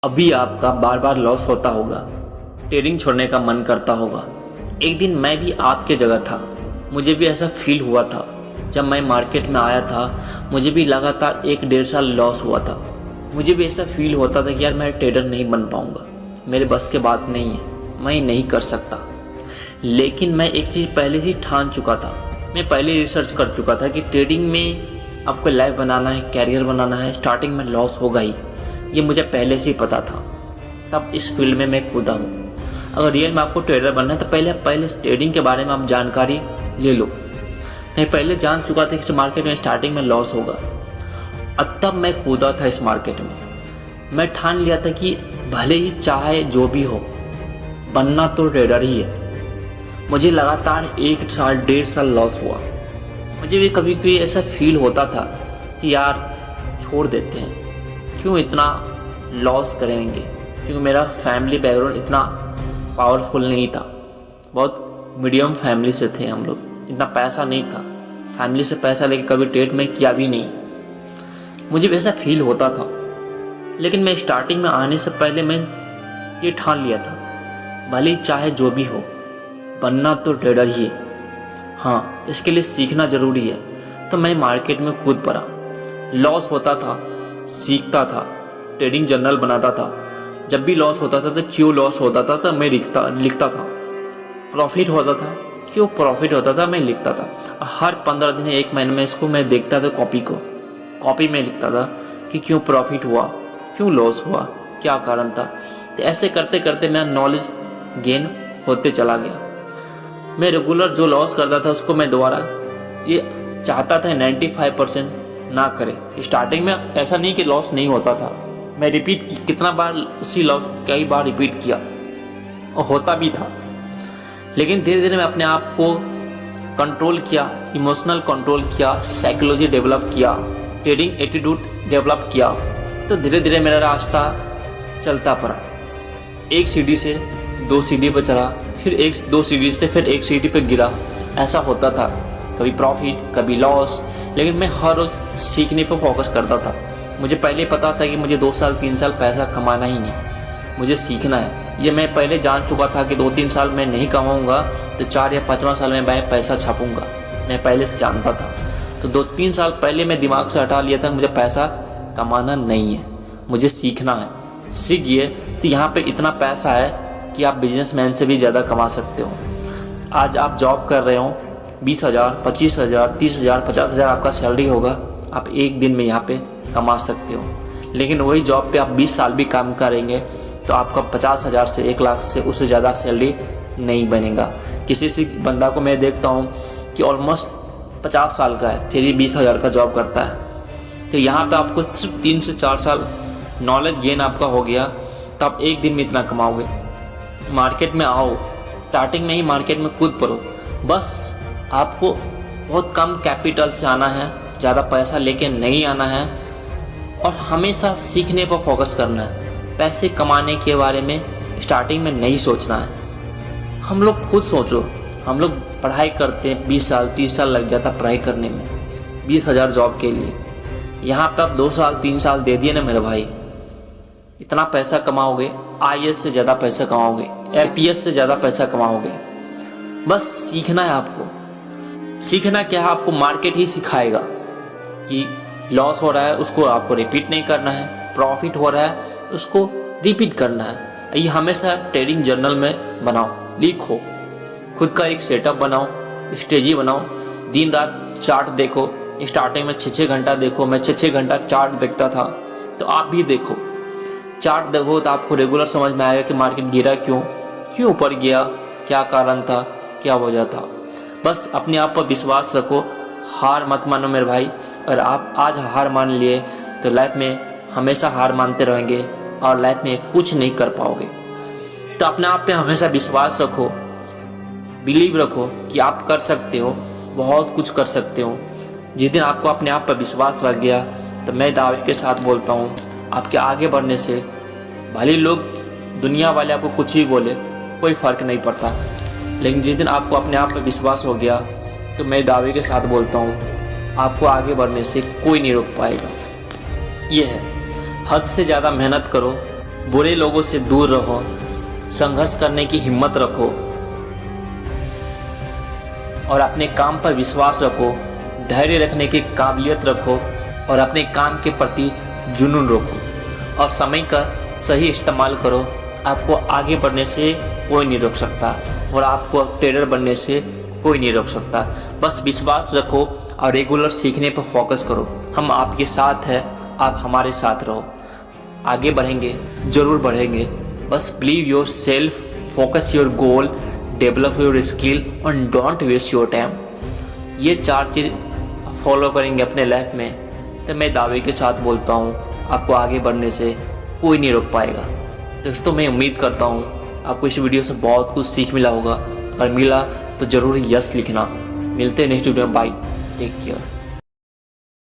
अभी आपका बार बार लॉस होता होगा, ट्रेडिंग छोड़ने का मन करता होगा। एक दिन मैं भी आपके जगह था, मुझे भी ऐसा फील हुआ था। जब मैं मार्केट में आया था मुझे भी लगातार 1-1.5 साल लॉस हुआ था। मुझे भी ऐसा फील होता था कि यार मैं ट्रेडर नहीं बन पाऊँगा, मेरे बस के बात नहीं है, मैं नहीं कर सकता। लेकिन मैं एक चीज़ पहले ही ठान चुका था, मैं पहले रिसर्च कर चुका था कि ट्रेडिंग में आपको लाइफ बनाना है, कैरियर बनाना है, स्टार्टिंग में लॉस होगा ही, ये मुझे पहले से ही पता था। तब इस फील्ड में मैं कूदा हूँ। अगर रियल में आपको ट्रेडर बनना है तो पहले ट्रेडिंग के बारे में आप जानकारी ले लो। मैं पहले जान चुका था कि इस मार्केट में स्टार्टिंग में लॉस होगा, और तब मैं कूदा था इस मार्केट में। मैं ठान लिया था कि भले ही चाहे जो भी हो, बनना तो ट्रेडर ही है। मुझे लगातार 1 साल 1.5 साल लॉस हुआ। मुझे भी कभी कभी ऐसा फील होता था कि यार छोड़ देते हैं, क्यों इतना लॉस करेंगे, क्योंकि मेरा फैमिली बैकग्राउंड इतना पावरफुल नहीं था। बहुत मीडियम फैमिली से थे हम लोग, इतना पैसा नहीं था। फैमिली से पैसा लेके कभी ट्रेड में किया भी नहीं। मुझे भी ऐसा फील होता था, लेकिन मैं स्टार्टिंग में आने से पहले मैं ये ठान लिया था, भले ही चाहे जो भी हो, बनना तो ट्रेडर ही है। हाँ, इसके लिए सीखना ज़रूरी है। तो मैं मार्केट में कूद पड़ा। लॉस होता था, सीखता था, ट्रेडिंग जर्नल बनाता था। जब भी लॉस होता था तो क्यों लॉस होता था तो मैं लिखता था। प्रॉफिट होता था, क्यों प्रॉफिट होता था मैं लिखता था। हर 15 दिन 1 महीने में इसको मैं देखता था, कॉपी में लिखता था कि क्यों प्रॉफिट हुआ, क्यों लॉस हुआ, क्या कारण था। तो ऐसे करते करते मेरा नॉलेज गेन होते चला गया। मैं रेगुलर जो लॉस करता था उसको मैं दोबारा ये चाहता था 95% ना करे। स्टार्टिंग में ऐसा नहीं कि लॉस नहीं होता था, मैं कितना बार उसी लॉस कई बार रिपीट किया और होता भी था। लेकिन धीरे धीरे मैं अपने आप को कंट्रोल किया, इमोशनल कंट्रोल किया, साइकोलॉजी डेवलप किया, ट्रेडिंग एटीट्यूड डेवलप किया। तो धीरे धीरे मेरा रास्ता चलता पड़ा। 1 सीढ़ी से 2 सीढ़ी पर चढ़ा, फिर 2 सीढ़ी से फिर 1 सीढ़ी पर गिरा। ऐसा होता था, कभी प्रॉफिट कभी लॉस, लेकिन मैं हर रोज़ सीखने पर फोकस करता था। मुझे पहले पता था कि मुझे 2 साल 3 साल पैसा कमाना ही नहीं, मुझे सीखना है। ये मैं पहले जान चुका था कि 2-3 साल मैं नहीं कमाऊंगा तो 4 या 5वां साल में मैं पैसा छापूंगा। मैं पहले से जानता था। तो 2-3 साल पहले मैं दिमाग से हटा लिया था कि मुझे पैसा कमाना नहीं है, मुझे सीखना है। सीख गए तो यहाँ पे इतना पैसा है कि आप बिजनेसमैन से भी ज़्यादा कमा सकते हो। आज आप जॉब कर रहे हो, 20,000, 25,000, 30,000, 50,000 आपका सैलरी होगा, आप एक दिन में यहाँ पे कमा सकते हो। लेकिन वही जॉब पे आप 20 साल भी काम करेंगे तो आपका 50,000 से 1 लाख से उससे ज़्यादा सैलरी नहीं बनेगा। किसी बंदा को मैं देखता हूँ कि ऑलमोस्ट 50 साल का है, फिर भी 20,000 का जॉब करता है। तो यहाँ पे आपको सिर्फ 3 से 4 साल नॉलेज गेन आपका हो गया तो आप एक दिन में इतना कमाओगे। मार्केट में आओ, स्टार्टिंग में ही मार्केट में कूद पड़ो। बस आपको बहुत कम कैपिटल से आना है, ज़्यादा पैसा लेके नहीं आना है, और हमेशा सीखने पर फोकस करना है। पैसे कमाने के बारे में स्टार्टिंग में नहीं सोचना है। हम लोग खुद सोचो, हम लोग पढ़ाई करते हैं, 20 साल 30 साल लग जाता पढ़ाई करने में, 20,000 जॉब के लिए। यहाँ पे आप 2 साल 3 साल दे दिए ना मेरे भाई, इतना पैसा कमाओगे। IAS से ज़्यादा पैसा कमाओगे, APS से ज़्यादा पैसा कमाओगे। बस सीखना है आपको। सीखना क्या है, आपको मार्केट ही सिखाएगा कि लॉस हो रहा है उसको आपको रिपीट नहीं करना है, प्रॉफिट हो रहा है उसको रिपीट करना है। ये हमेशा ट्रेडिंग जर्नल में बनाओ, लिखो, खुद का एक सेटअप बनाओ, स्ट्रेटजी बनाओ, दिन रात चार्ट देखो। स्टार्टिंग में 6-6 घंटा देखो, मैं 6-6 घंटा चार्ट देखता था। तो आप भी देखो, चार्ट देखो तो आपको रेगुलर समझ में आएगा कि मार्केट गिरा क्यों ऊपर गया, क्या कारण था, क्या वजह था। बस अपने आप पर विश्वास रखो, हार मत मानो मेरे भाई। अगर आप आज हार मान लिए तो लाइफ में हमेशा हार मानते रहेंगे और लाइफ में कुछ नहीं कर पाओगे। तो अपने आप पे हमेशा विश्वास रखो, बिलीव रखो कि आप कर सकते हो, बहुत कुछ कर सकते हो। जिस दिन आपको अपने आप पर विश्वास रख गया तो मैं दावे के साथ बोलता हूँ, आपके आगे बढ़ने से भले लोग दुनिया वाले आपको कुछ भी बोले कोई फ़र्क नहीं पड़ता, लेकिन जिस दिन आपको अपने आप पर विश्वास हो गया तो मैं दावे के साथ बोलता हूँ आपको आगे बढ़ने से कोई नहीं रोक पाएगा। ये है, हद से ज़्यादा मेहनत करो, बुरे लोगों से दूर रहो, संघर्ष करने की हिम्मत रखो और अपने काम पर विश्वास रखो, धैर्य रखने की काबिलियत रखो और अपने काम के प्रति जुनून रखो और समय का सही इस्तेमाल करो। आपको आगे बढ़ने से कोई नहीं रोक सकता और आपको ट्रेडर बनने से कोई नहीं रोक सकता। बस विश्वास रखो और रेगुलर सीखने पर फोकस करो। हम आपके साथ हैं, आप हमारे साथ रहो। आगे बढ़ेंगे, ज़रूर बढ़ेंगे। बस believe yourself, focus your goal, develop your skill and don't waste your time. ये 4 चीज़ फॉलो करेंगे अपने लाइफ में तो मैं दावे के साथ बोलता हूँ आपको आगे बढ़ने से कोई नहीं रोक पाएगा। दोस्तों, मैं उम्मीद करता हूँ आपको इस वीडियो से बहुत कुछ सीख मिला होगा। अगर मिला तो ज़रूर यस लिखना। मिलते हैं नेक्स्ट वीडियो में। Bye, take care.